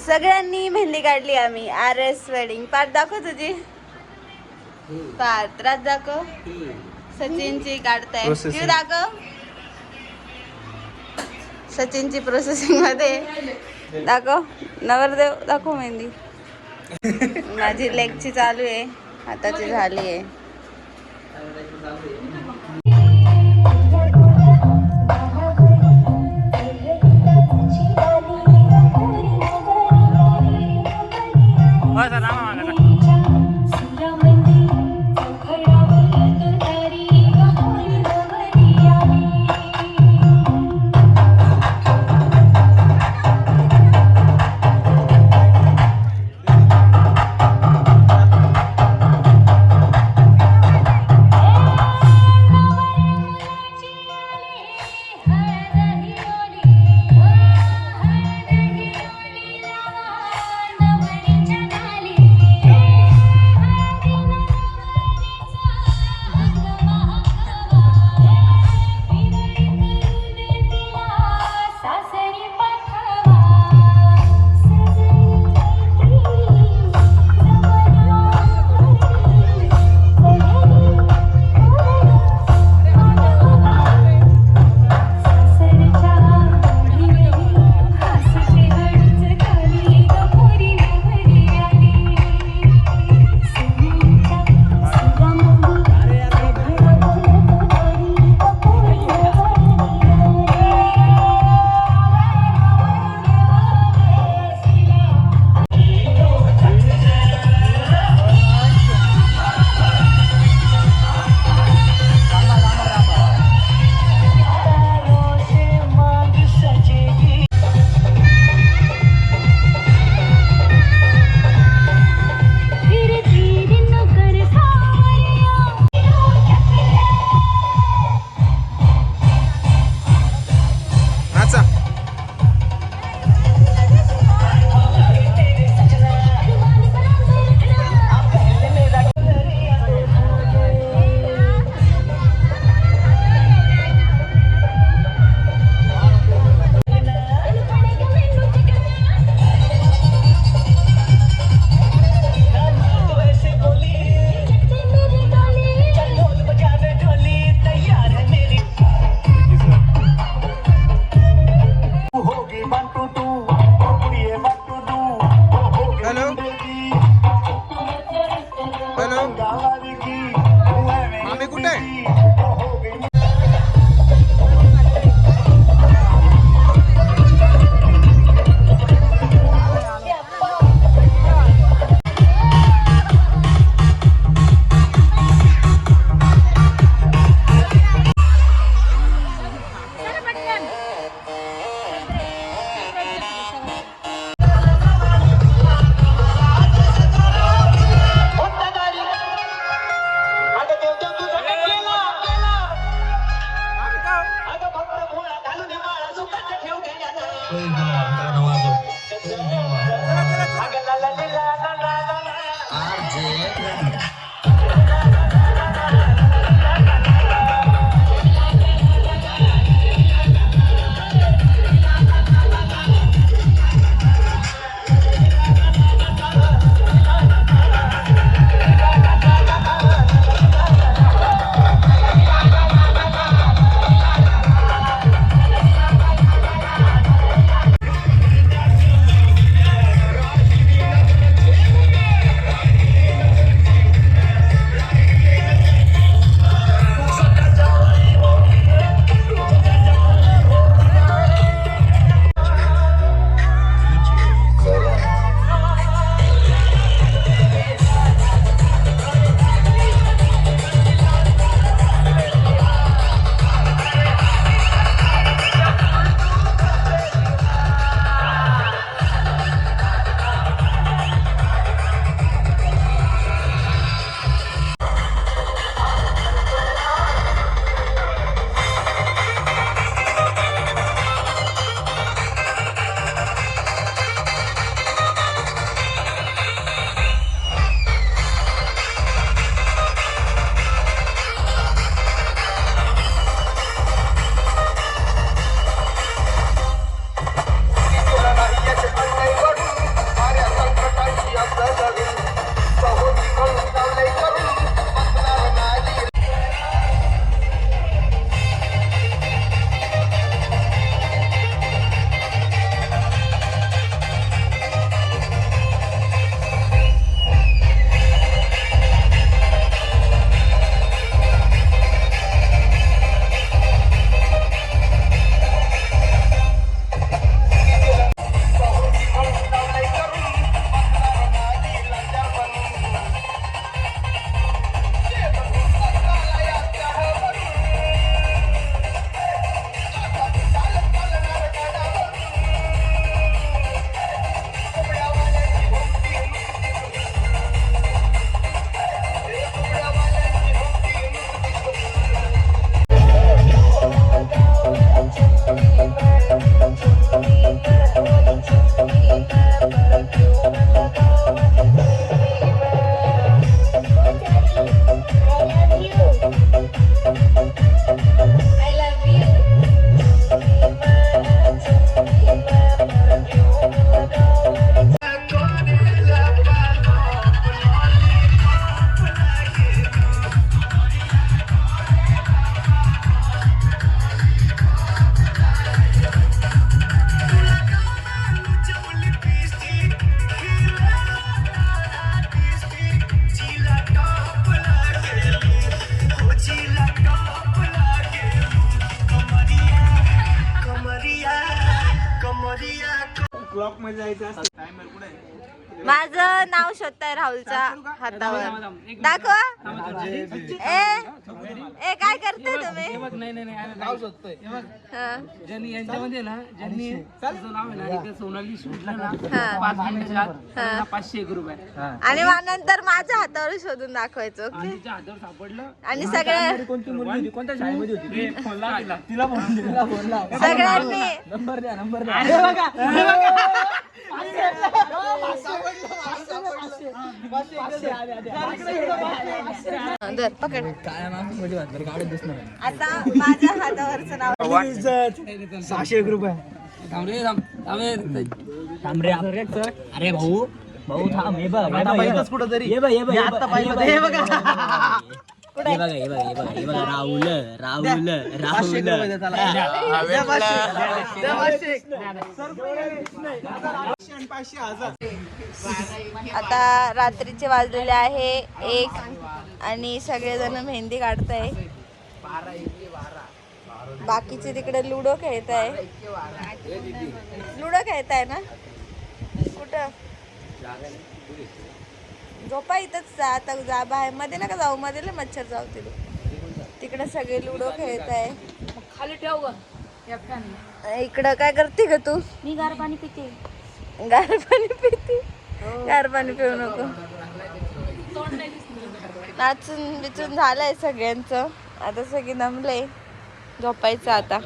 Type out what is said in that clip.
सगळ्यांनी मेहंदी काढली आम्ही. RS wedding. पाठ दाखव तुझी. पाठ रात दाखव. सचिनची काढताय. तू दाखव. सचिनची प्रोसेसिंग मध्ये दाखव. नवरदेव दाखव मेहंदी. माझी लेगची चालू आहे. हाताची झाली आहे. माझं नाव शोधताय राहुलच्या हातावर. दाखवा. ए काय करताय तुम्ही? ज्यांनी यांच्यामध्ये ना ज्यांनी तुझं नाव आहे ना इथे सोनाली शोधलं ना 5 मिनिटाच्या आत त्यांना 501 रुपये. आणि नंतर माझ्या हातावर शोधून दाखवायचं. ओके. तिच्या हातावर सापडलं आणि सगळ्या कोणती मुलगी कोणत्या शाळेमध्ये होती सगळ्यांनी नंबर द्या दर पकड. काय गाडी दिसणार आता माझ्या हातावरचं नाव 601 रुपये. अरे भाऊ थांब. हे बघ कुठं तरी हे बघा राहुल आता रात्रीचे वाजलेले आहे 1 आणि सगळेजण मेहंदी काढताय. बाकीचे तिकडे लुडो खेळताय. लुडो खेळताय ना? कुठं झोपा इथंच जा. आता जा बाहेर मध्ये नका जाऊ. मध्ये मच्छर जाऊ तिकडे सगळे लुडो खेळताय. खाली ठेव ग. इकडं काय करते ग तू? मी गार पाणी पिते. गार पाणी पिते? गार पाणी पिऊ नको. नाचून बिचून झालंय सगळ्यांचं. आता सगळी दमलंय. झोपायचं आता.